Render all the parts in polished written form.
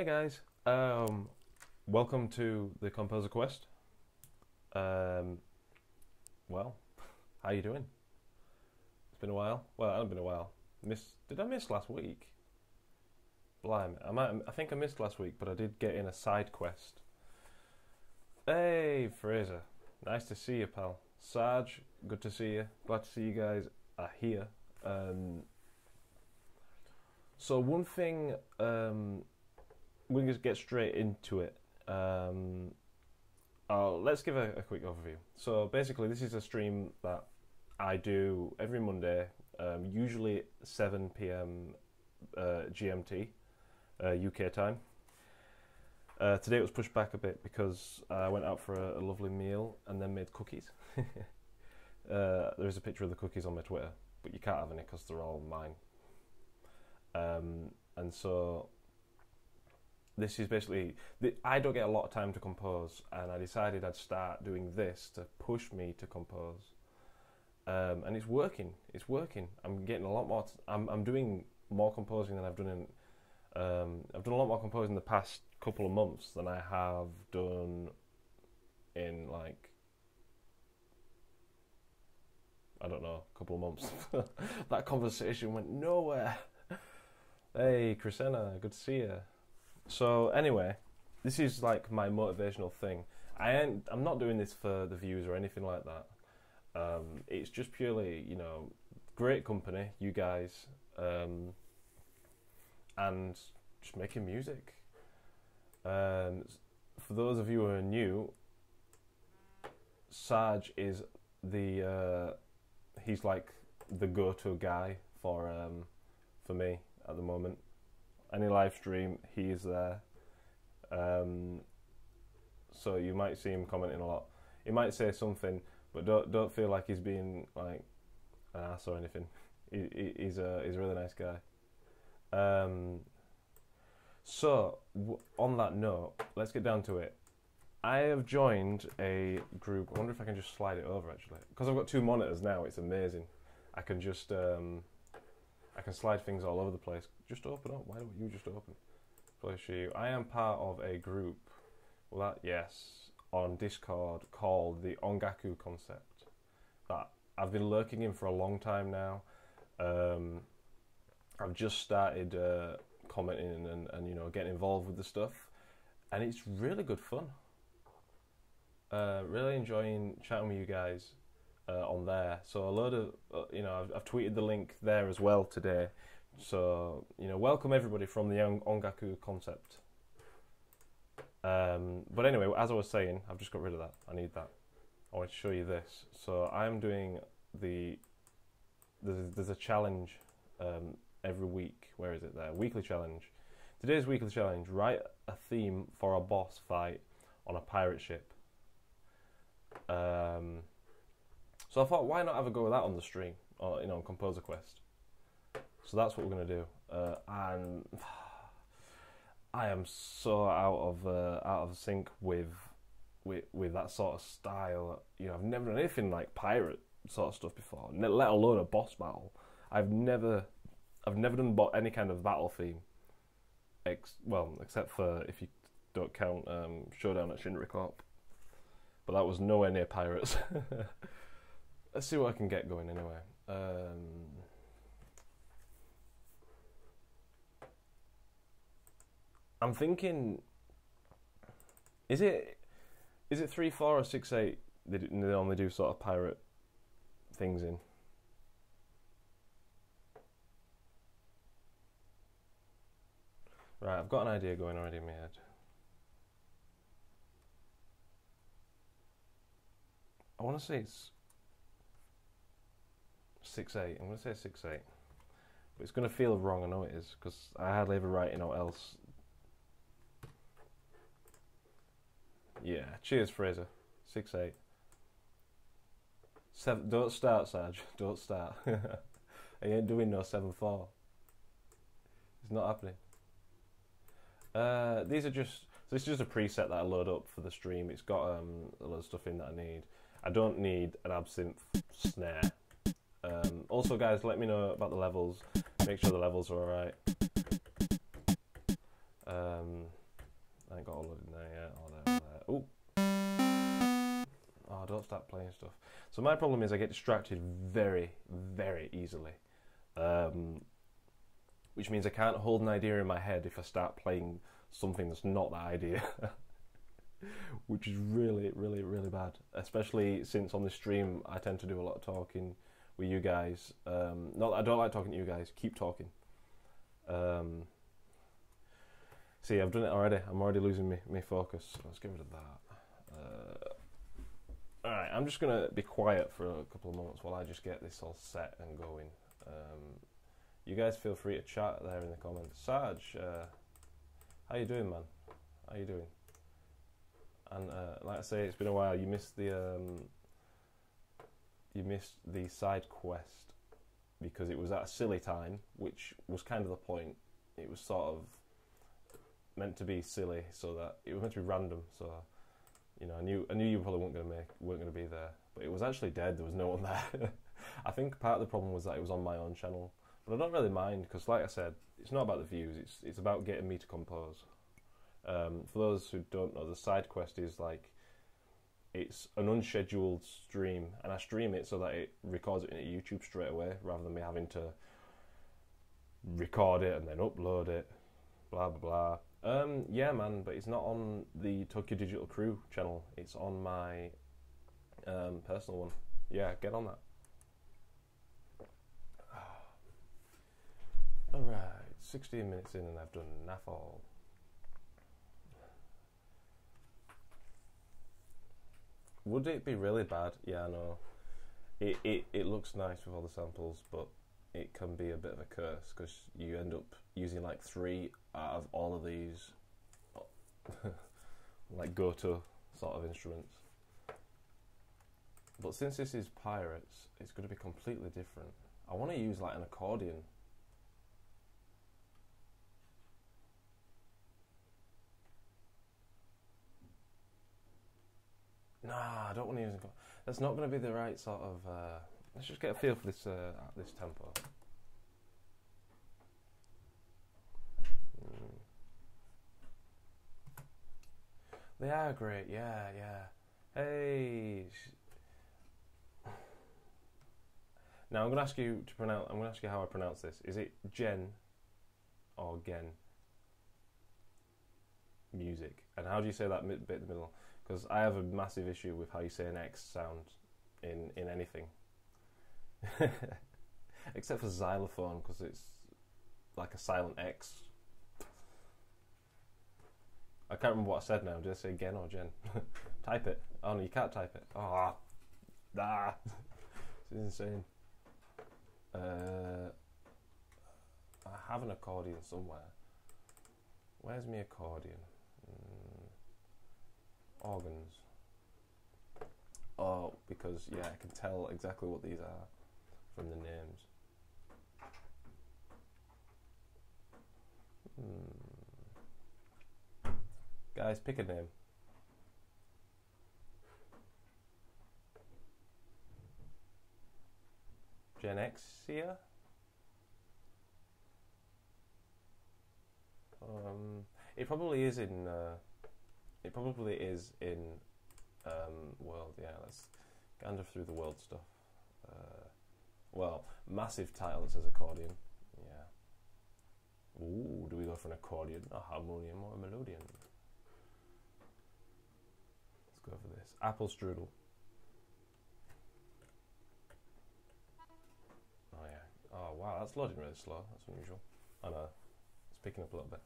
Hey guys, welcome to the ComposerQuest. Well, how you doing? It's been a while. Well, it hasn't been a while. Did I miss last week? Blimey, I think I missed last week, but I did get in a side quest. Hey, Fraser, nice to see you, pal. Sarge, good to see you. Glad to see you guys are here. So one thing, we're going to get straight into it. Let's give a quick overview. So basically, this is a stream that I do every Monday, usually 7 p.m. GMT, UK time. Today it was pushed back a bit because I went out for a lovely meal and then made cookies. There is a picture of the cookies on my Twitter, but you can't have any because they're all mine. And so this is basically, I don't get a lot of time to compose, and I decided I'd start doing this to push me to compose. And it's working. I'm getting a lot more. I'm doing more composing than I've done in. I've done a lot more composing the past couple of months than I have done in like, I don't know, a couple of months. That conversation went nowhere. Hey, Chrisena, good to see you. So anyway, this is like my motivational thing. I'm not doing this for the views or anything like that. It's just purely, great company, you guys, and just making music. For those of you who are new, Sarge is he's like the go-to guy for me at the moment. Any live stream, he is there. So you might see him commenting a lot. He might say something, but don't feel like he's being like an ass or anything. He's a really nice guy. So on that note, let's get down to it. I have joined a group. I wonder if I can just slide it over actually, because I've got two monitors now. It's amazing. I can just I can slide things all over the place. Just open up. Why don't you just open? Please show you. I am part of a group. On Discord called the Ongaku Concept. That I've been lurking in for a long time now. I've just started commenting and getting involved with the stuff, and it's really good fun. Really enjoying chatting with you guys on there. So a load of I've tweeted the link there as well today. So welcome everybody from the Ongaku Concept. But anyway, as I was saying, I've just got rid of that. I need that. I want to show you this. So I'm doing there's a challenge every week. Where is it there? Weekly challenge. Today's weekly challenge: write a theme for a boss fight on a pirate ship. So I thought, why not have a go with that on the stream, or on ComposerQuest? So that's what we're going to do. And I am so out of sync with that sort of style. I've never done anything like pirate sort of stuff before, let alone a boss battle. I've never done any kind of battle theme, except for, if you don't count, Showdown at Shinra Corp. But that was nowhere near pirates. Let's see what I can get going anyway. I'm thinking, is it 3/4 or 6/8 they normally do sort of pirate things in? Right, I've got an idea going already in my head. I want to say it's 6/8. I'm going to say 6/8. But it's going to feel wrong, I know it is, because I hardly ever write anything else. Yeah, cheers, Fraser. 6/8. 7. Don't start, Sarge. Don't start. I ain't doing no 7/4. It's not happening. This is just a preset that I load up for the stream. It's got a lot of stuff in that I need. I don't need an absinthe snare. Also, guys, let me know about the levels. Make sure the levels are alright. I ain't got all of it in there yet. All there, all there. Ooh. Oh, don't start playing stuff. So my problem is I get distracted very, very easily. Which means I can't hold an idea in my head if I start playing something that's not that idea. Which is really, really, really bad. Especially since on the stream I tend to do a lot of talking with you guys. Not that I don't like talking to you guys. Keep talking. See, I've done it already. I'm already losing my focus. Let's get rid of that. Alright, I'm just going to be quiet for a couple of moments while I just get this all set and going. You guys feel free to chat there in the comments. Sarge, how you doing, man? How you doing? And like I say, it's been a while. You missed the side quest because it was at a silly time, which was kind of the point. It was sort of meant to be silly, so that it was meant to be random. So, you know, I knew you probably weren't going to be there, but it was actually dead. There was no one there. I think part of the problem was that it was on my own channel, but I don't really mind because, like I said, it's not about the views. It's about getting me to compose. For those who don't know, the side quest is like it's an unscheduled stream, and I stream it so that it records it into YouTube straight away, rather than me having to record it and then upload it. Blah blah blah. Yeah, man, but it's not on the Tokyo Digital Crew channel. It's on my personal one. Yeah, get on that. Alright, 16 minutes in and I've done naff all. Would it be really bad? Yeah, I know. It looks nice with all the samples, but it can be a bit of a curse because you end up using like 3 out of all of these like go-to sort of instruments. But since this is Pirates, it's going to be completely different. I want to use like an accordion. Nah, I don't want to use. That's not going to be the right sort of. Let's just get a feel for this this tempo. They are great, yeah. Hey. Now I'm going to ask you to pronounce. I'm going to ask you how I pronounce this. Is it Gen or Gen? Music. And how do you say that bit in the middle? Because I have a massive issue with how you say an X sound in anything. Except for xylophone, because it's like a silent X. I can't remember what I said now. Did I say Gen or Gen? Type it. Oh no, you can't type it. Ah, nah. This is insane. I have an accordion somewhere. Where's my accordion? Organs. Oh, because yeah, I can tell exactly what these are from the names. Guys, pick a name. Genexia? It probably is in world. Yeah, let's gander through the world stuff. Well, massive title that says accordion. Yeah. Ooh, do we go for an accordion, a harmonium, or a melodion? Let's go for this. Apple strudel. Oh yeah. Oh wow, that's loading really slow. That's unusual. I know. It's picking up a little bit.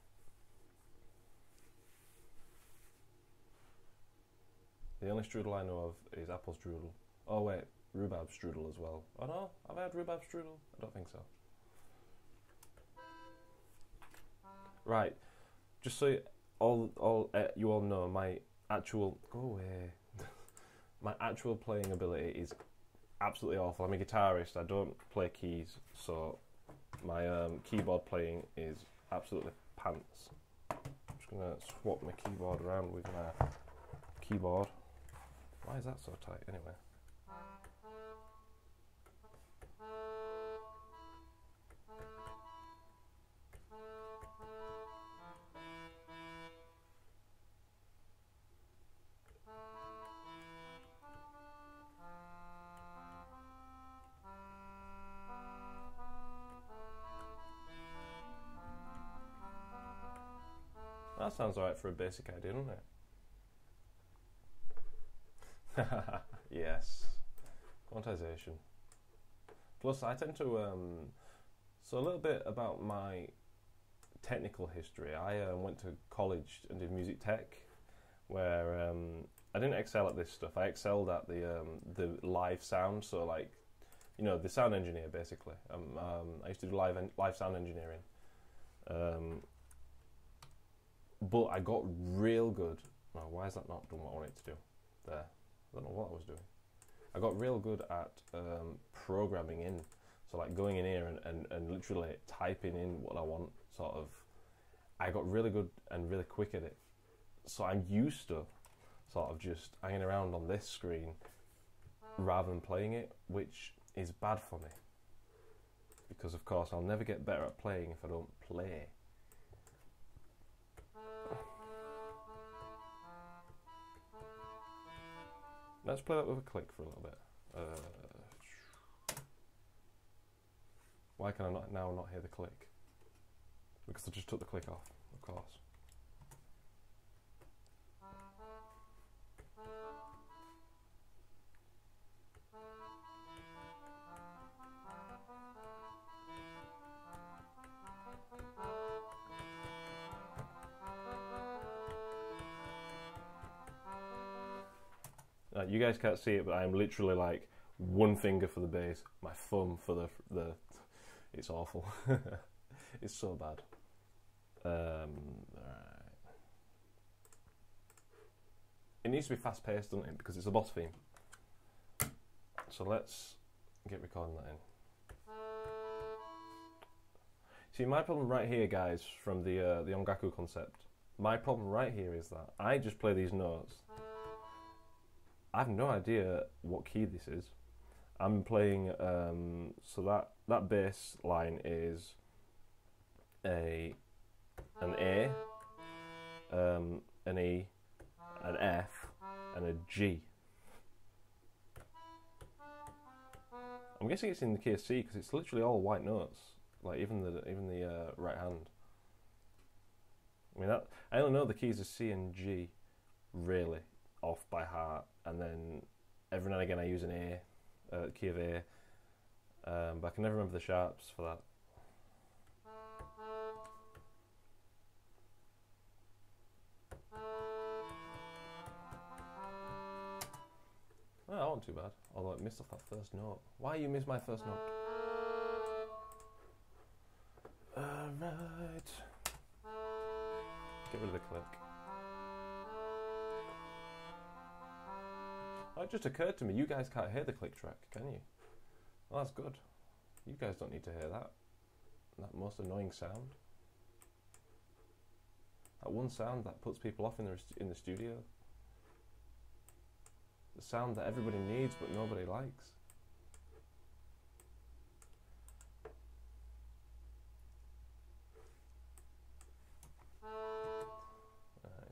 The only strudel I know of is apple strudel. Oh wait, rhubarb strudel as well. Oh no, have I had rhubarb strudel? I don't think so. Right, just so you all know, my actual my actual playing ability is absolutely awful. I'm a guitarist. I don't play keys, so my keyboard playing is absolutely pants. I'm just gonna swap my keyboard around with my keyboard. Why is that so tight anyway? That sounds alright for a basic idea, doesn't it? Yes. Quantization. Plus, I tend to... so a little bit about my technical history. I went to college and did music tech, where I didn't excel at this stuff. I excelled at the live sound, so like, you know, the sound engineer basically. I used to do live sound engineering, but I got real good. Oh, why is that not doing what I want it to do? There, I don't know what I was doing. I got real good at programming in, so like going in here and literally typing in what I want. Sort of, I got really good and really quick at it. So I'm used to sort of just hanging around on this screen rather than playing it, which is bad for me. Because of course I'll never get better at playing if I don't play. Let's play that with a click for a little bit. Why can I not hear the click? Because I just took the click off, of course. You guys can't see it, but I'm literally like one finger for the bass, my thumb for the it's awful. It's so bad. Alright. It needs to be fast paced, doesn't it? Because it's a boss theme. So let's get recording that in. See, my problem right here, guys, from the Ongaku concept, my problem right here is that I just play these notes. I have no idea what key this is. I'm playing, so that bass line is an A, an E, an F, and a G. I'm guessing it's in the key of C because it's literally all white notes, like even the right hand. I mean, I only know the keys of C and G, really, off by heart, and then every now and again I use an A, key of A, but I can never remember the sharps for that. Oh, that wasn't too bad, although it missed off that first note. Why you miss my first note? Alright. Get rid of the click. Oh, it just occurred to me, you guys can't hear the click track, can you? Well, that's good. You guys don't need to hear that. That most annoying sound. That one sound that puts people off in the studio. The sound that everybody needs but nobody likes.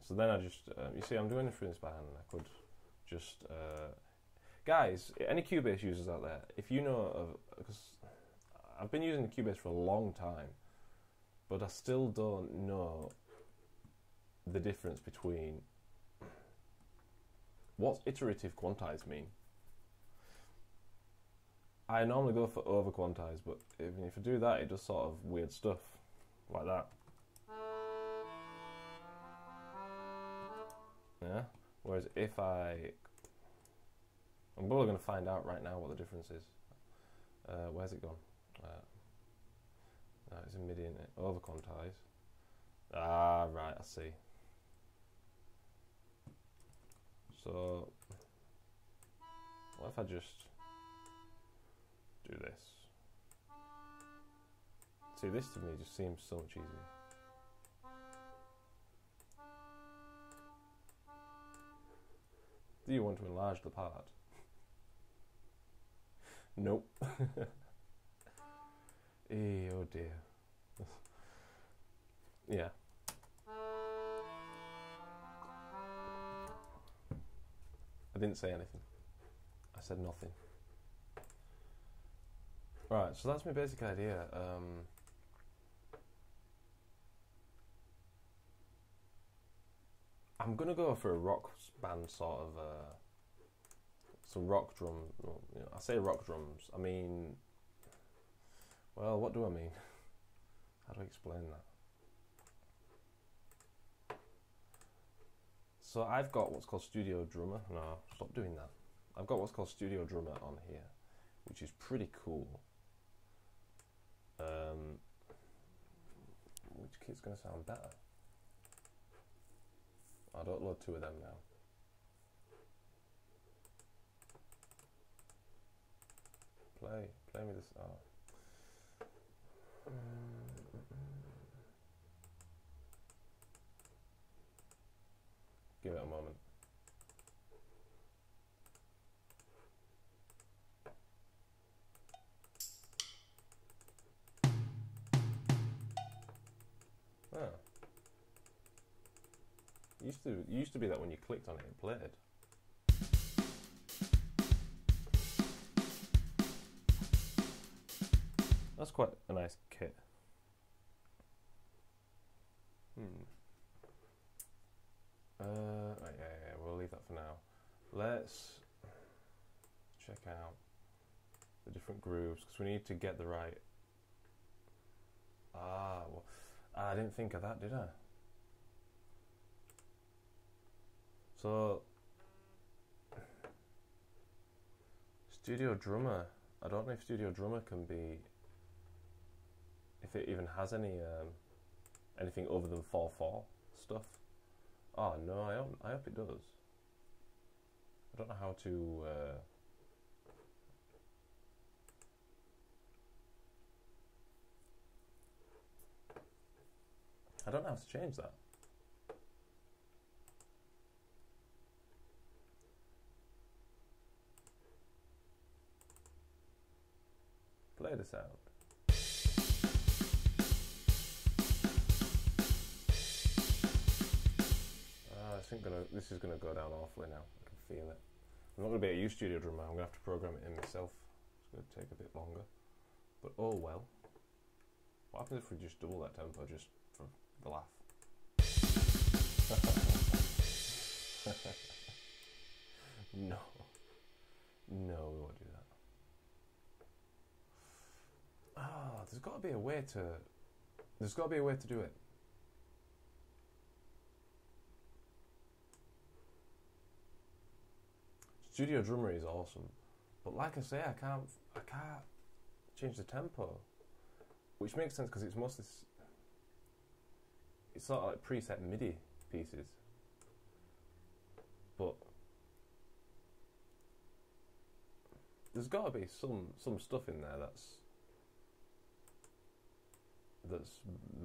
So then I just, you see, I'm doing it through this by hand, and I could just, guys, any Cubase users out there, if you know of, because I've been using the Cubase for a long time, but I still don't know the difference between what's iterative quantize mean. I normally go for over quantize, but even if I do that, it does sort of weird stuff like that. Yeah. Whereas if I'm probably going to find out right now what the difference is. Where's it gone? No, it's in MIDI, isn't it? Over quantize. Ah, right, I see. So, what if I just do this? See, this to me just seems so much easier. Do you want to enlarge the part? Nope. Oh dear. Yeah. I didn't say anything. I said nothing. Right, so that's my basic idea. I'm gonna go for a rock band sort of. Some rock drum. You know, I say rock drums. I mean, well, what do I mean? How do I explain that? So I've got what's called Studio Drummer. No, stop doing that. I've got what's called Studio Drummer on here, which is pretty cool. Which kit's going to sound better? I'll upload 2 of them now. Play me this. Oh. Give it a moment. Ah. It used to be that when you clicked on it, it played. That's quite a nice kit. Right, yeah, we'll leave that for now. Let's check out the different grooves because we need to get the right. Well, I didn't think of that, did I? So, Studio Drummer. I don't know if Studio Drummer can be, if it even has any anything other than 4/4 stuff. Oh no, I hope it does. I don't know how to. I don't know how to change that. Play the sound. This is gonna go down awfully now. I can feel it. I'm not gonna be able to use Studio Drummer. I'm gonna have to program it in myself. It's gonna take a bit longer, but oh well. What happens if we just double that tempo just for the laugh? No, we won't do that. There's got to be a way to. There's got to be a way to do it. Studio Drummer is awesome, but like I say, I can't change the tempo, which makes sense because it's mostly it's sort of like preset MIDI pieces, but there's got to be some stuff in there that's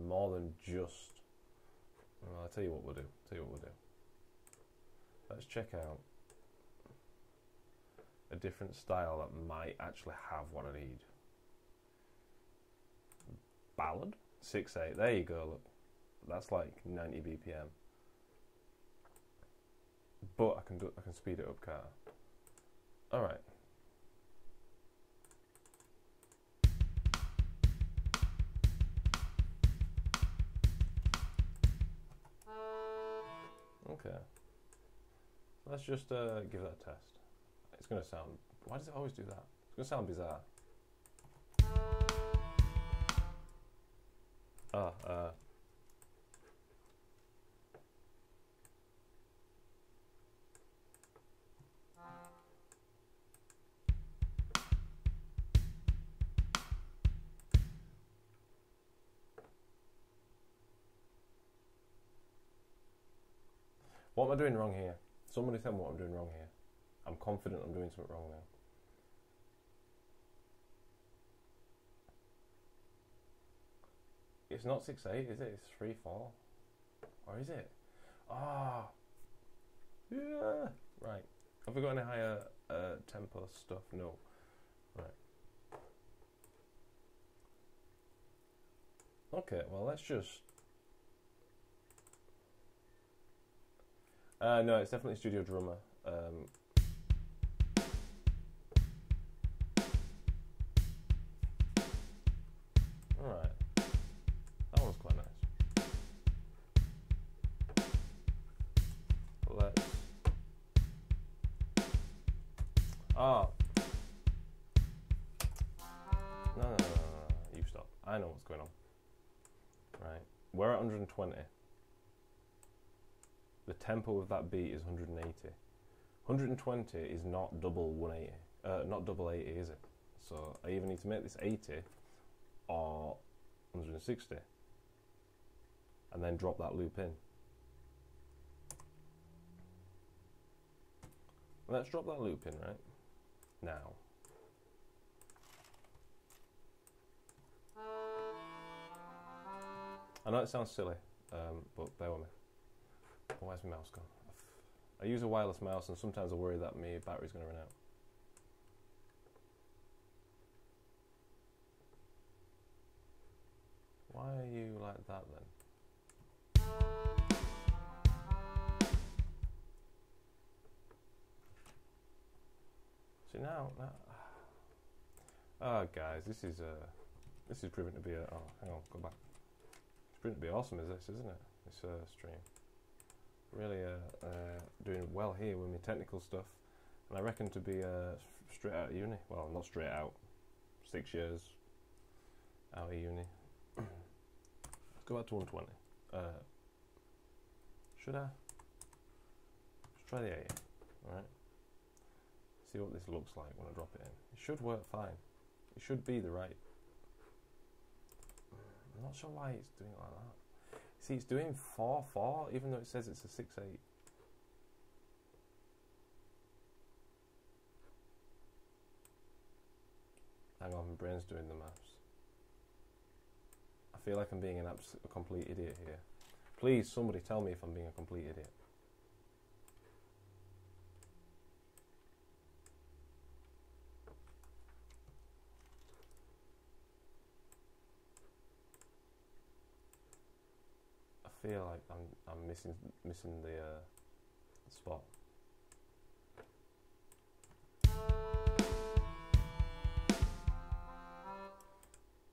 more than just. Well, I'll tell you what we'll do. Let's check out a different style that might actually have what I need. Ballad 6/8. There you go. Look, that's like 90 BPM. But I can speed it up, can't I? All right. Okay. Let's just give that a test. It's going to sound. Why does it always do that? It's going to sound bizarre. What am I doing wrong here? Somebody tell me what I'm doing wrong here. I'm confident I'm doing something wrong now. It's not 6/8, is it? It's 3/4. Or is it? Yeah. Right. Have we got any higher tempo stuff? No. Right. Okay, well let's just. No, it's definitely Studio Drummer. Alright. That one's quite nice. I know what's going on. Right, we're at 120. The tempo of that beat is 180. 120 is not double 180, not double 80, is it? So I either need to make this 80 or 160, and then drop that loop in. Let's drop that loop in right now. I know it sounds silly, but bear with me. Where's my mouse gone? I use a wireless mouse, and sometimes I worry that my battery's going to run out. Why are you like that then? See now, oh guys, this is proving to be a. Oh, hang on, go back. It's proving to be awesome, is this, isn't it? This stream. Really doing well here with my technical stuff, and I reckon to be straight out of uni. Well, not straight out. 6 years out of uni. Let's go back to 120. Should I? Let's try the 80. Alright. See what this looks like when I drop it in. It should work fine. It should be the right. I'm not sure why it's doing it like that. See, it's doing 4/4, even though it says it's a 6/8. Hang on, my brain's doing the maths. I feel like I'm being a complete idiot here. Please, somebody tell me if I'm being a complete idiot. I feel like I'm missing the spot.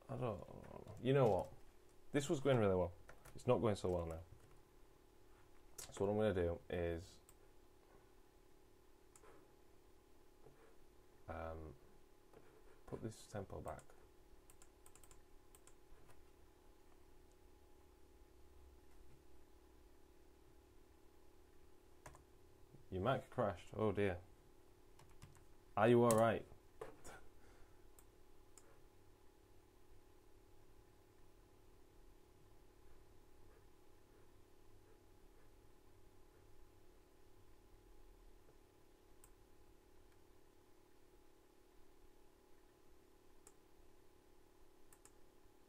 I don't. You know what? This was going really well. It's not going so well now. So what I'm going to do is put this tempo back. Your mic crashed. Oh dear. Are you alright?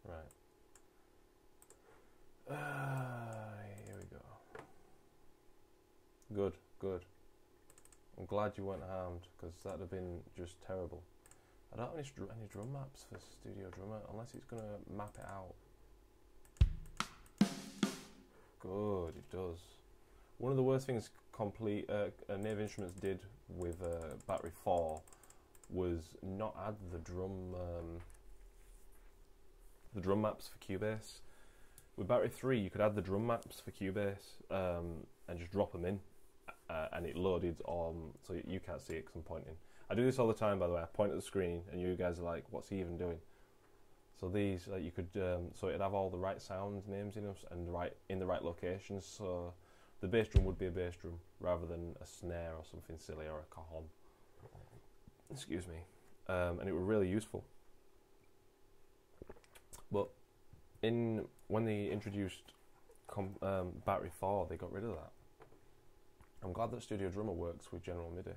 Right. Here we go. Good, good. I'm glad you weren't harmed, because that'd have been just terrible. I don't have any drum maps for Studio Drummer, unless it's going to map it out. Good, it does. One of the worst things Native Instruments did with Battery 4 was not add the drum maps for Cubase. With Battery 3, you could add the drum maps for Cubase and just drop them in. And it loaded on, so you can't see it because I'm pointing. I do this all the time, by the way. I point at the screen, and you guys are like, "What's he even doing?" So these, you could, so it'd have all the right sound names in them and in the right locations. So the bass drum would be a bass drum rather than a snare or something silly or a cajon. Excuse me, and it was really useful. But when they introduced Battery 4, they got rid of that. I'm glad that Studio Drummer works with General MIDI.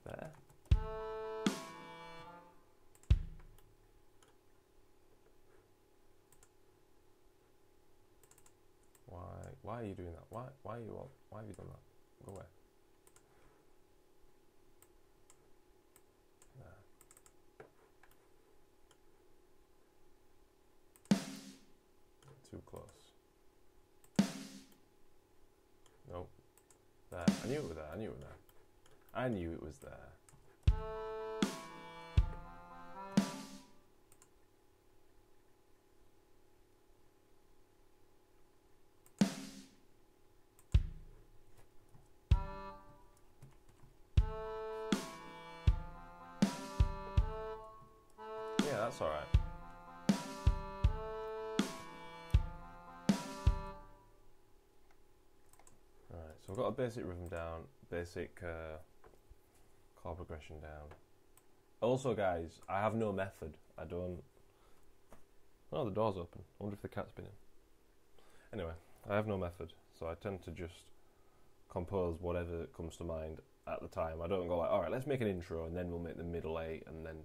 There. Why are you doing that? Why have you done that? Go away. Too close. Nope. There. I knew it was there. I knew it was there. I knew it was there. That's alright. Alright, so I've got a basic rhythm down, basic chord progression down. Also guys, I have no method. I don't... Oh, the door's open. I wonder if the cat's been in. Anyway, I have no method, so I tend to just compose whatever comes to mind at the time. I don't go like, alright, let's make an intro and then we'll make the middle eight and then,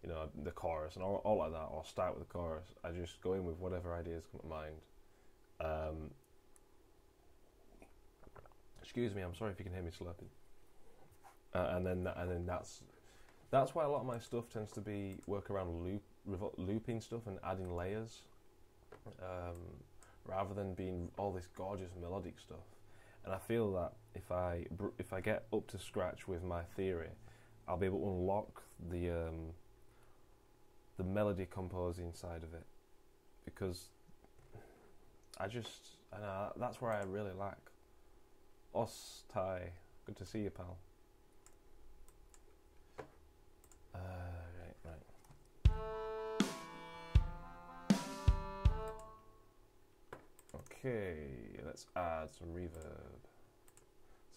you know, the chorus and all like that, or start with the chorus. I just go in with whatever ideas come to mind. Excuse me, I'm sorry if you can hear me slurping. And then that's why a lot of my stuff tends to be work around looping stuff and adding layers, rather than being all this gorgeous melodic stuff. And I feel that if I get up to scratch with my theory, I'll be able to unlock the melody composing side of it, because I know that's where I really lack. Os Ty, good to see you, pal. Right. Okay, let's add some reverb.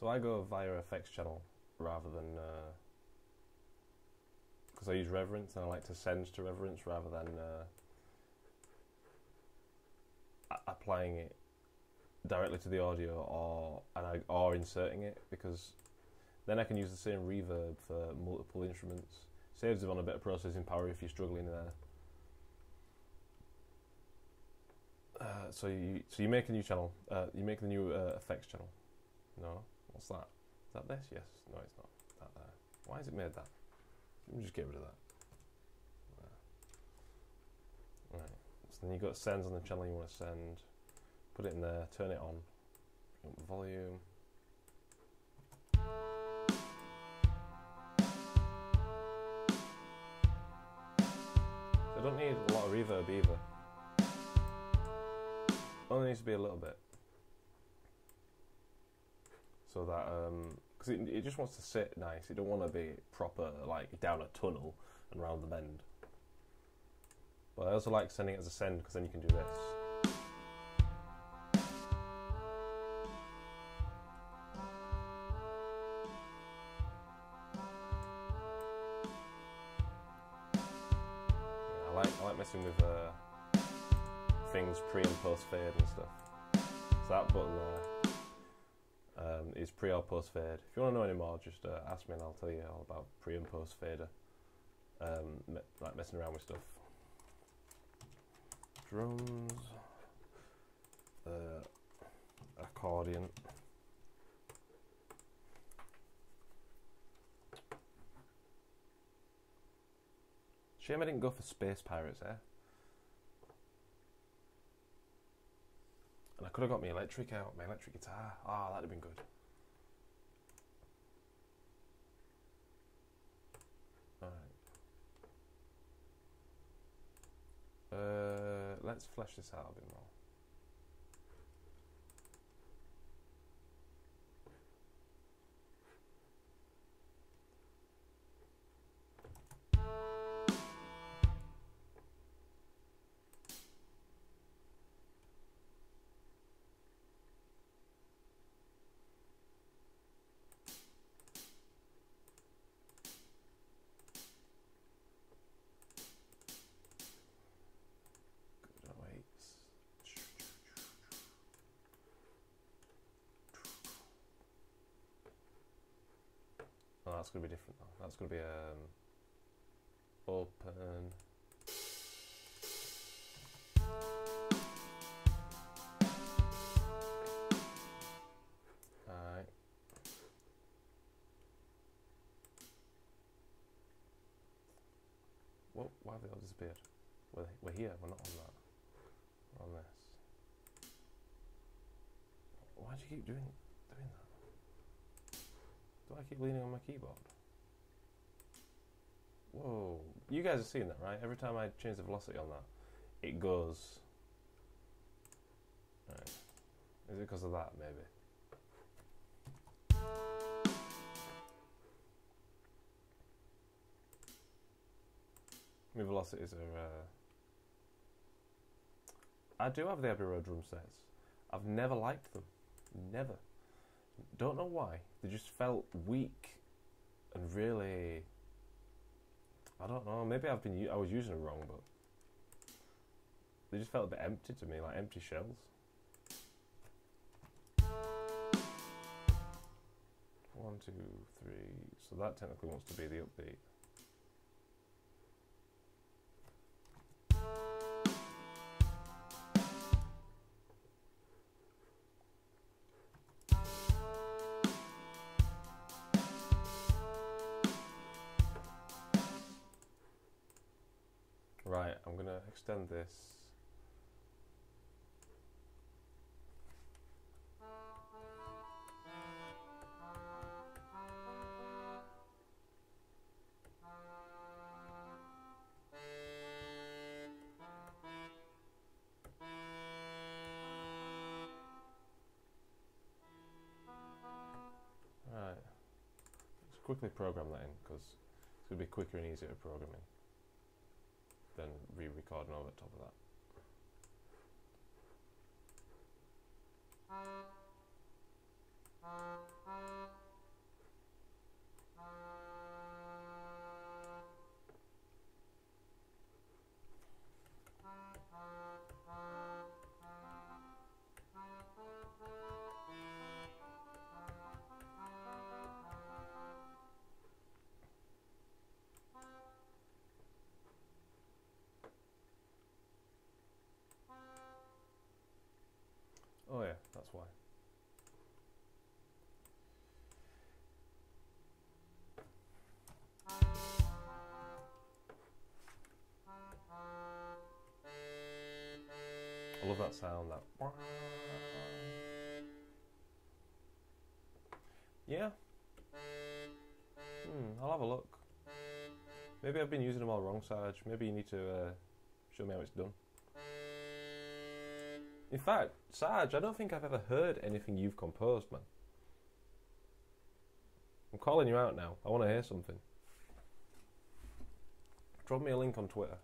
So I go via effects channel rather than because I use reverence and I like to send to reverence rather than applying it directly to the audio or inserting it, because then I can use the same reverb for multiple instruments. Saves it on a bit of processing power if you're struggling there. So you make a new channel. You make the new effects channel. No, what's that? Is that this? Yes. No, it's not. That there. Why has it made that? Let me just get rid of that. There. Right. So then you've got sends on the channel you want to send. Put it in there. Turn it on. Bring up the volume. I don't need a lot of reverb either. Only needs to be a little bit, so that because it just wants to sit nice. It don't want to be proper like down a tunnel and round the bend. But I also like sending it as a send, because then you can do this. Yeah, I like messing with things pre and post fade and stuff. So that button there is pre or post fade. If you want to know any more, just ask me and I'll tell you all about pre and post fader, like messing around with stuff. Drums, accordion. Shame I didn't go for Space Pirates, eh? And I could have got my electric out, my electric guitar. Ah, that'd have been good. Alright. Let's flesh this out a bit more. Oh, that's going to be different though. That's going to be open. Alright. Whoa, why have they all disappeared? We're here, we're not on that. We're on this. Why do you keep doing that? Do I keep leaning on my keyboard? Whoa. You guys are seeing that, right? Every time I change the velocity on that, it goes... Right. Is it because of that, maybe? My velocities are... I do have the Abbey Road drum sets. I've never liked them. Never. Don't know why. They just felt weak and really... I don't know. Maybe I was using them wrong, but they just felt a bit empty to me, like empty shells. 1, 2, 3. So that technically wants to be the upbeat. Right, I'm going to extend this. Right, let's quickly program that in because it's going to be quicker and easier programming than re-recording over the top of that. Oh yeah, that's why. I love that sound, that... Yeah. I'll have a look. Maybe I've been using them all wrong, Sarge. Maybe you need to show me how it's done. In fact, Sarge, I don't think I've ever heard anything you've composed, man. I'm calling you out now. I want to hear something. Drop me a link on Twitter.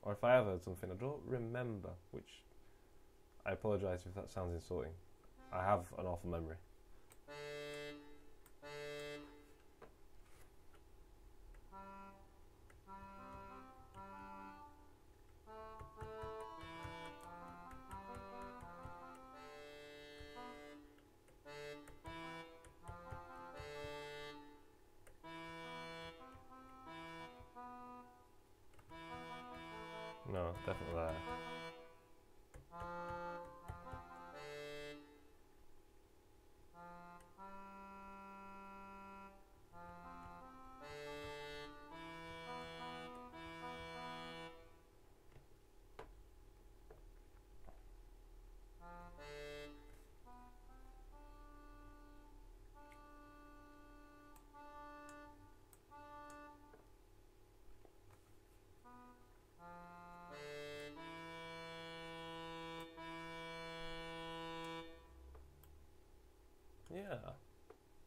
Or if I have heard something, I don't remember, which I apologise if that sounds insulting. I have an awful memory. No, definitely there.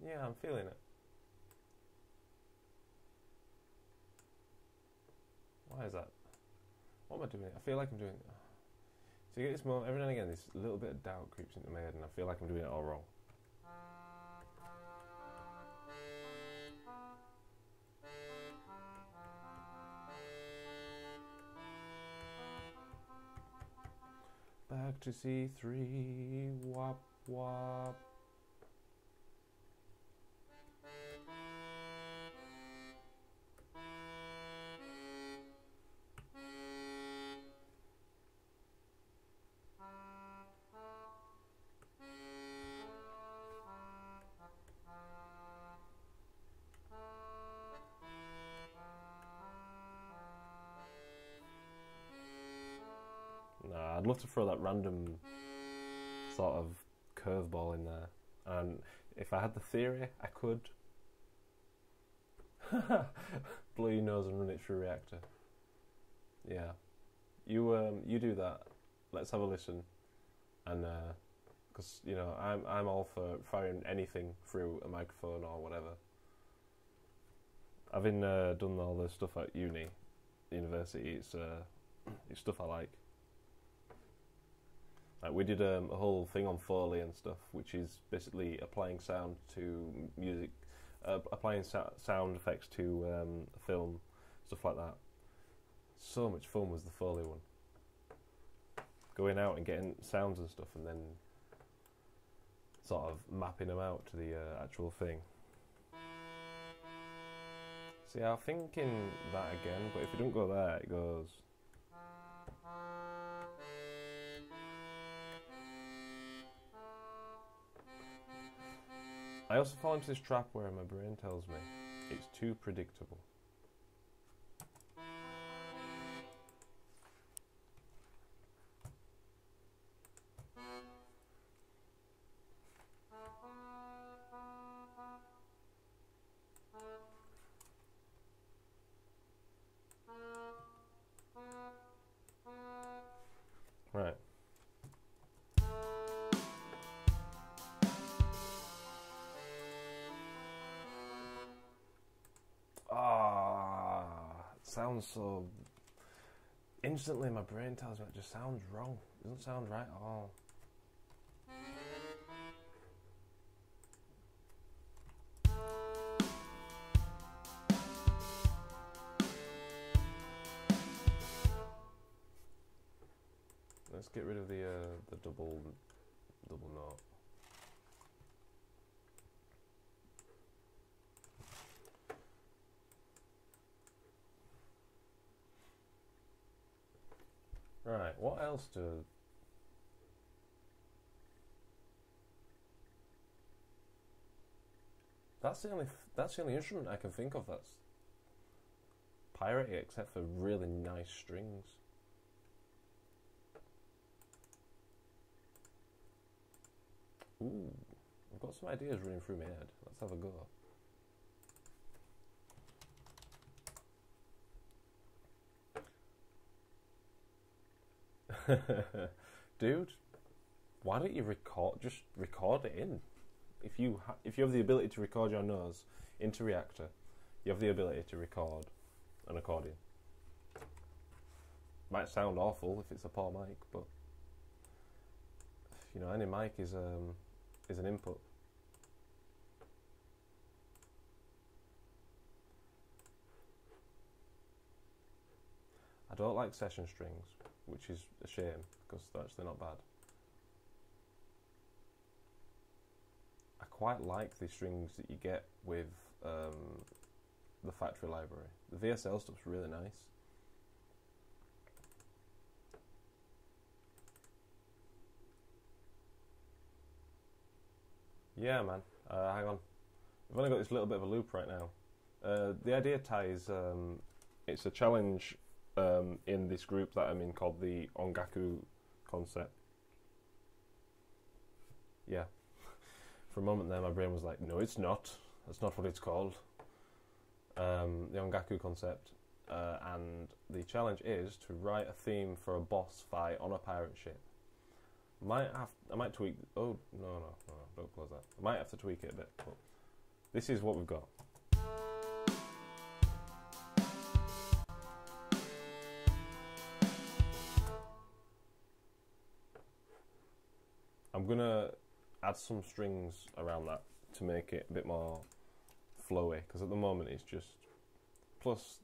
Yeah, I'm feeling it. Why is that? What am I doing? I feel like I'm doing... So you get this moment, every now and again, this little bit of doubt creeps into my head and I feel like I'm doing it all wrong. Back to C3, wop wop. Nah, I'd love to throw that random sort of curveball in there, and if I had the theory, I could blow your nose and run it through a reactor. Yeah, you do that. Let's have a listen, and because you know I'm all for firing anything through a microphone or whatever. Having done all the stuff at university, it's stuff I like. Like we did a whole thing on Foley and stuff, which is basically applying sound to music, applying sound effects to film, stuff like that. So much fun was the Foley one. Going out and getting sounds and stuff, and then sort of mapping them out to the actual thing. See, I'm thinking that again, but if you don't go there, it goes. I also fall into this trap where my brain tells me it's too predictable. Right. It sounds so... Instantly my brain tells me it just sounds wrong. It doesn't sound right at all. Let's get rid of the double note. Right, what else do... That's the only instrument I can think of that's piratey, except for really nice strings. Ooh, I've got some ideas running through my head. Let's have a go. Dude, why don't you just record it in? If you have the ability to record your nose into Reactor, you have the ability to record an accordion. Might sound awful if it's a poor mic, but you know, any mic is an input. I don't like session strings, which is a shame because they're actually not bad. I quite like the strings that you get with the factory library. The VSL stuff's really nice. Yeah, man. Hang on. I've only got this little bit of a loop right now. The idea, Ty, is it's a challenge in this group that I'm in called the Ongaku concept. Yeah. For a moment there, my brain was like, no, it's not. That's not what it's called. The Ongaku concept. And the challenge is to write a theme for a boss fight on a pirate ship. I might tweak... Oh, no, don't close that. I might have to tweak it a bit, but this is what we've got. I'm going to add some strings around that to make it a bit more flowy, because at the moment it's just... Plus,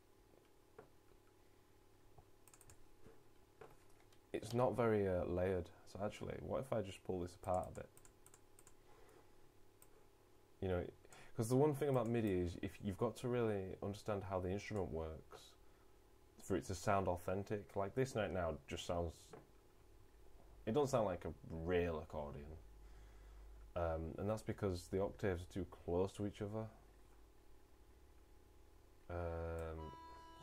it's not very layered. So actually, what if I just pull this apart a bit? You know, because the one thing about MIDI is if you've got to really understand how the instrument works for it to sound authentic. Like this right now just sounds... It doesn't sound like a real accordion. And that's because the octaves are too close to each other.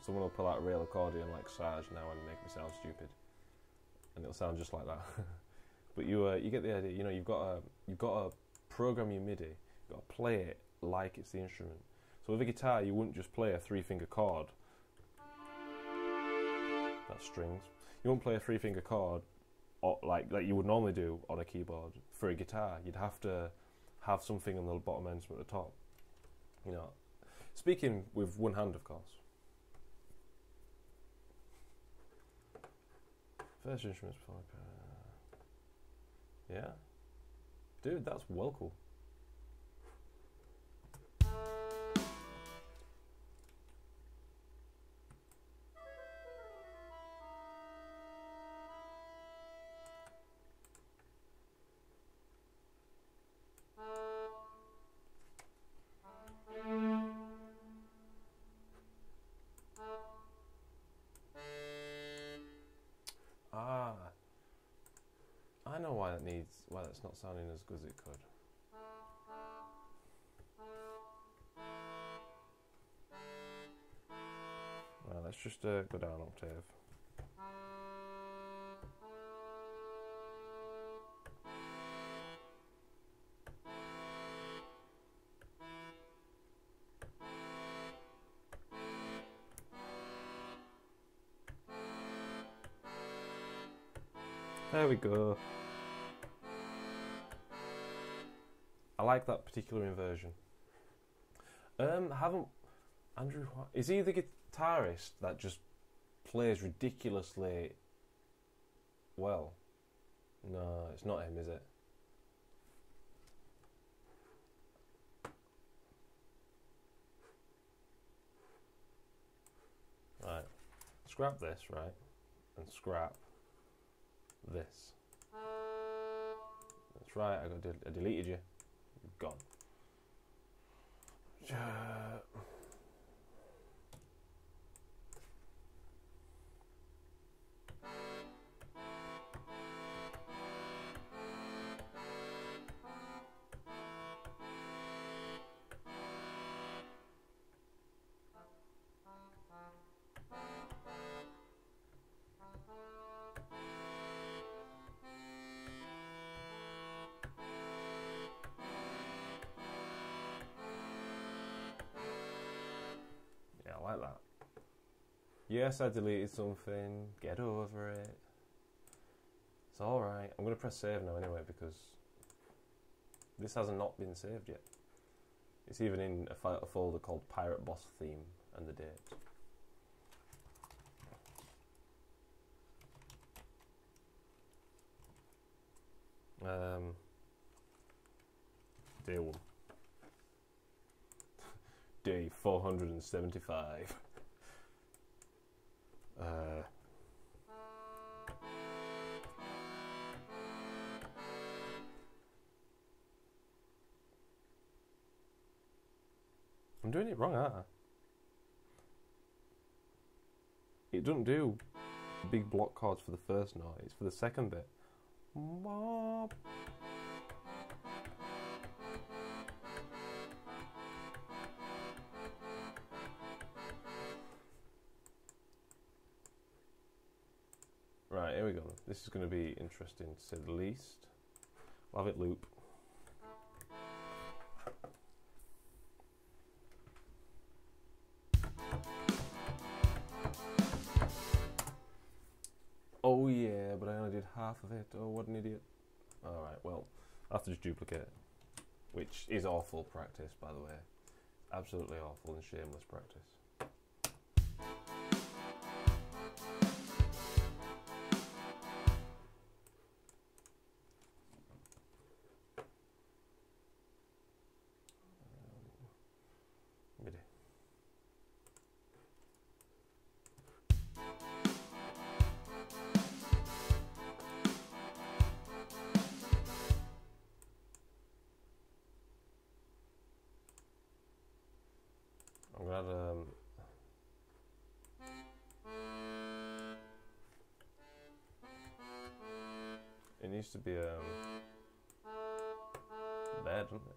Someone will pull out a real accordion like Sarge now and make me sound stupid. And it'll sound just like that. But you get the idea. You know, you've got to program your MIDI. You've got to play it like it's the instrument. So with a guitar, you wouldn't just play a 3-finger chord. That's strings. You wouldn't play a 3-finger chord like you would normally do on a keyboard. For a guitar, you'd have to have something on the bottom end, some at the top. You know, Speaking with one hand, of course. First instruments before. Yeah, dude, that's well cool. Ah, I know why that's not sounding as good as it could. Well, let's just go down an octave. There we go. I like that particular inversion. Andrew, is he the guitarist that just plays ridiculously well? No, it's not him, is it? Right, scrap this, right, and scrap this. That's right, I deleted you. You're gone. Like that. Yes, I deleted something. Get over it. It's alright. I'm going to press save now anyway because this has not been saved yet. It's even in a folder called Pirate Boss Theme and the date. Day 1. Day 475. I'm doing it wrong, aren't I? It doesn't do big block chords for the first note, it's for the second bit. Right, here we go. This is going to be interesting to say the least. We'll have it loop. Oh yeah, but I only did half of it. Oh, what an idiot. Alright, well, I'll have to just duplicate it. Which is awful practice, by the way. Absolutely awful and shameless practice. I'm gonna add it needs to be there, doesn't it?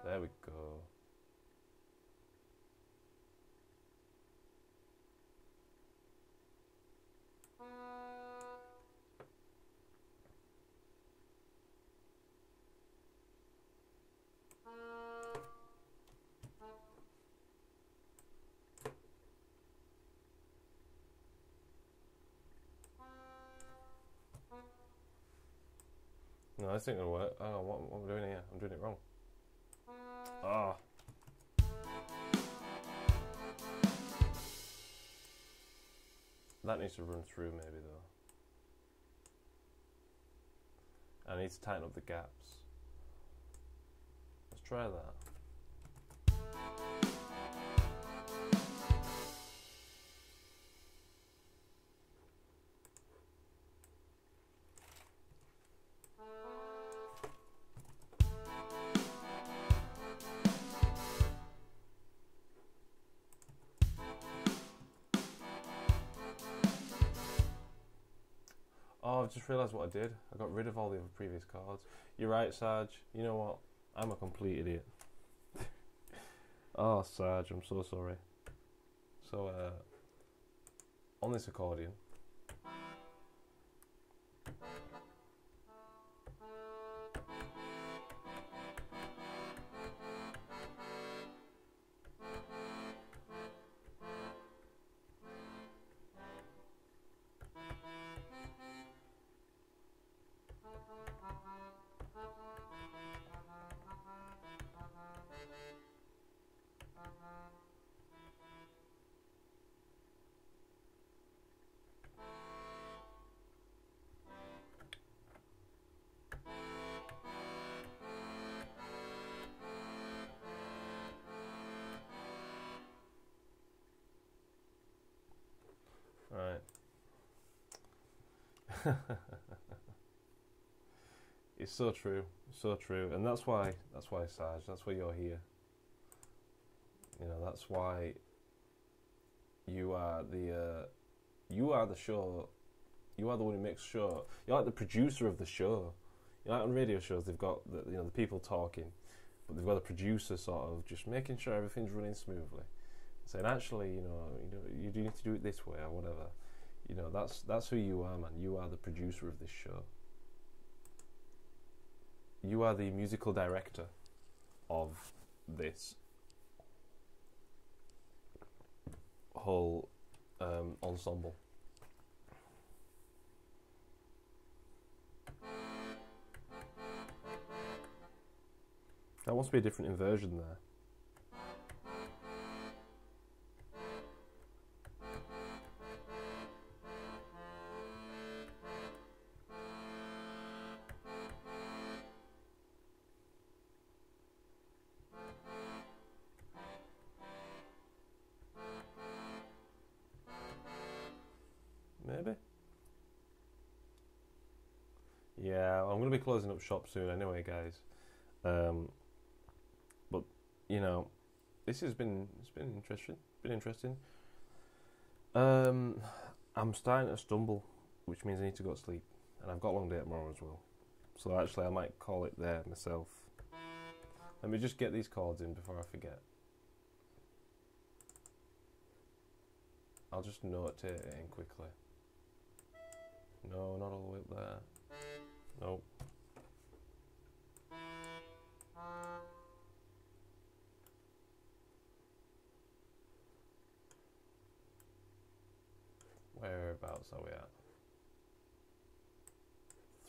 There we go. No, this ain't gonna work. Hang on, what am I doing here? I'm doing it wrong. Ah. That needs to run through maybe though. I need to tighten up the gaps. Let's try that. Oh, I've just realised what I did. I got rid of all the other previous cards. You're right, Sarge. You know what? I'm a complete idiot. Oh, Sarge, I'm so sorry. So, on this accordion, right. It's so true, and that's why Sarge, that's why you're here. You know, that's why you are the show. You are the one who makes show. You're like the producer of the show. You know, like on radio shows, they've got the people talking, but they've got a producer sort of just making sure everything's running smoothly, saying actually, you do need to do it this way or whatever. You know, that's who you are, man. You are the producer of this show. You are the musical director of this whole ensemble. That must be a different inversion there. Maybe? Yeah, I'm going to be closing up shop soon anyway, guys. But, you know, it's been interesting. I'm starting to stumble, which means I need to go to sleep. And I've got a long day tomorrow as well. So actually I might call it there myself. Let me just get these chords in before I forget. I'll just notate it in quickly. No, not all the way up there. Nope. Whereabouts are we at?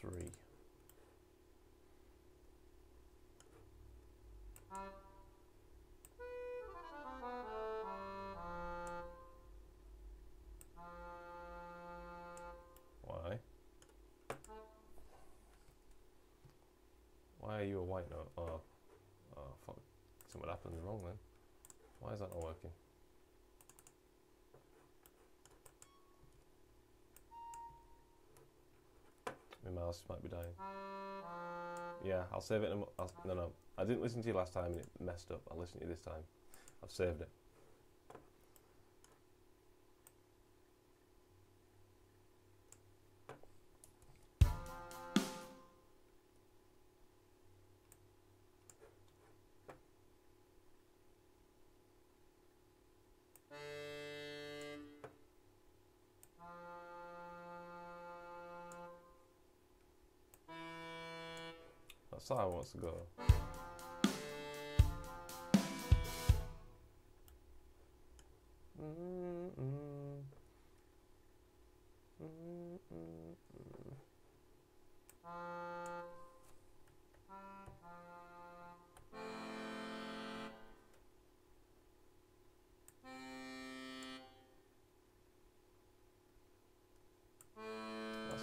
3. Why? Why are you a white note? Oh, fuck. Something happened wrong then. Why is that not working? My mouse might be dying. Yeah, I'll save it in no. I didn't listen to you last time and it messed up. I'll listen to you this time. I've saved it. That's how I wants to go.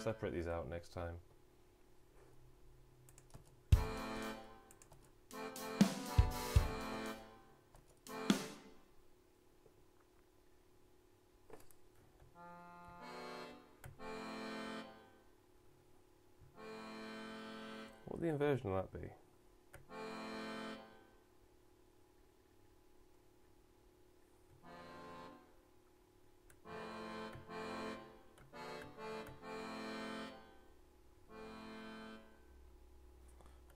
separate these out next time. What would the inversion of that be?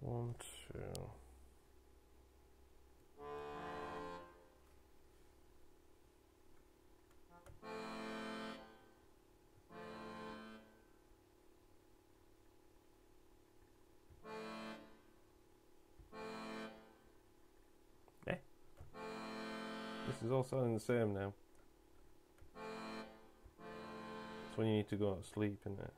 One, two. Eh? This is all sounding the same now. It's when you need to go to sleep, isn't it?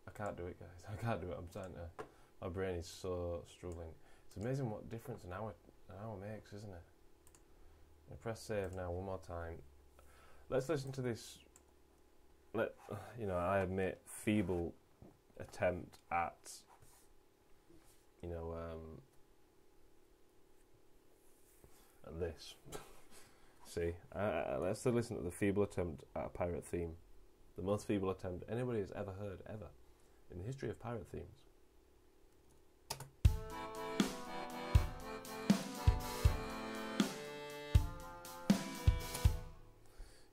I can't do it, guys. I can't do it. I'm starting to. My brain is so struggling. It's amazing what difference an hour makes, isn't it? I press save now one more time. Let's listen to this. I admit, feeble attempt at at this. See, let's listen to the feeble attempt at a pirate theme. The most feeble attempt anybody has ever heard, ever, in the history of pirate themes.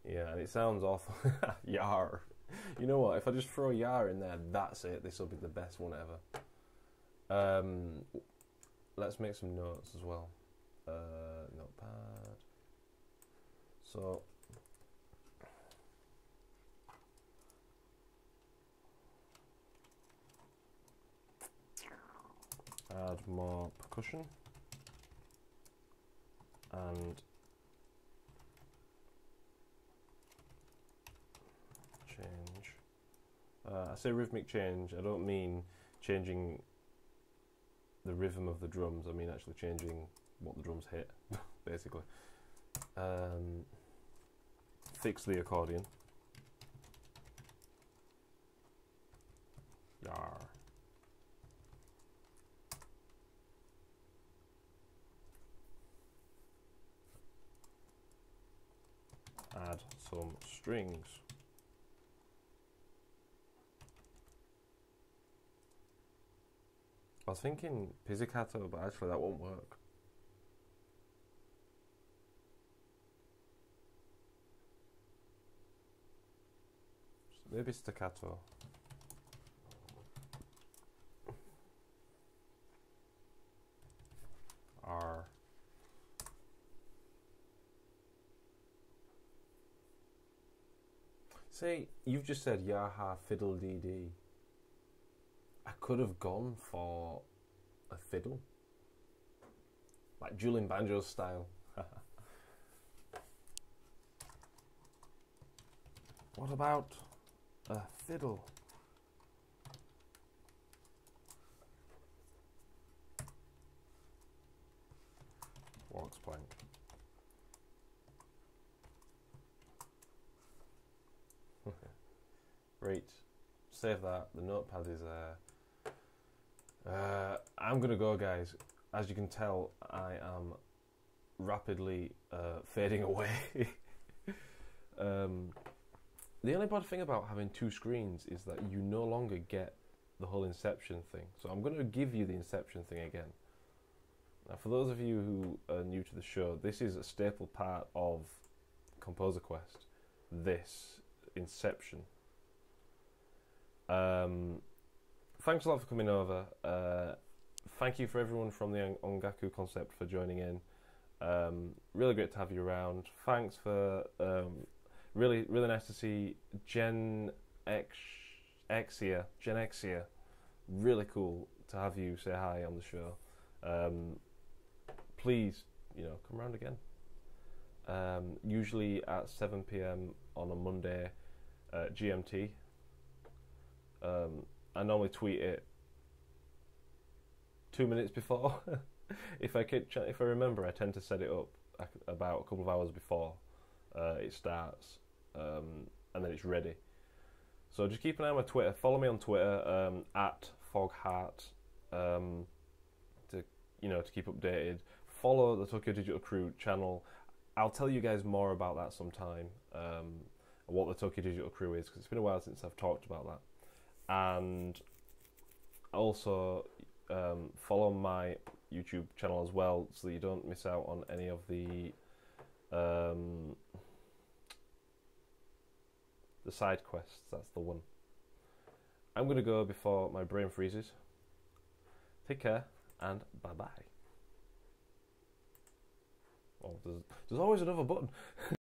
Yeah, and it sounds awful. Yar. You know what? If I just throw yar in there, that's it. This will be the best one ever. Let's make some notes as well. Notepad. So. Add more percussion and change. I say rhythmic change, I don't mean changing the rhythm of the drums, I mean actually changing what the drums hit, basically. Fix the accordion. Yar. Add some strings. I was thinking pizzicato, but actually that won't work. Maybe staccato. R. Say, you've just said yaha fiddle dee dee. I could have gone for a fiddle. Like Julian Banjo's style. What about a fiddle? Walks plank. Right, save that. The notepad is I'm gonna go, guys. As you can tell, I am rapidly fading away. The only bad thing about having two screens is that you no longer get the whole Inception thing. So I'm going to give you the Inception thing again. Now, for those of you who are new to the show, this is a staple part of ComposerQuest. This Inception. Thanks a lot for coming over. Thank you for everyone from the Ongaku concept for joining in. Really great to have you around. Thanks for really nice to see Gen Xia. Really cool to have you say hi on the show. Please, come around again. Usually at 7 PM on a Monday. GMT. I normally tweet it 2 minutes before. If I remember, I tend to set it up about a couple of hours before it starts, and then it's ready. So just keep an eye on my Twitter. Follow me on Twitter at Foghart to keep updated. Follow the Tokyo Digital Crew channel. I'll tell you guys more about that sometime. What the Tokyo Digital Crew is, because it's been a while since I've talked about that. And also follow my YouTube channel as well, so that you don't miss out on any of the side quests. That's the one. I'm going to go before my brain freezes. Take care, and bye-bye. Oh, there's always another button.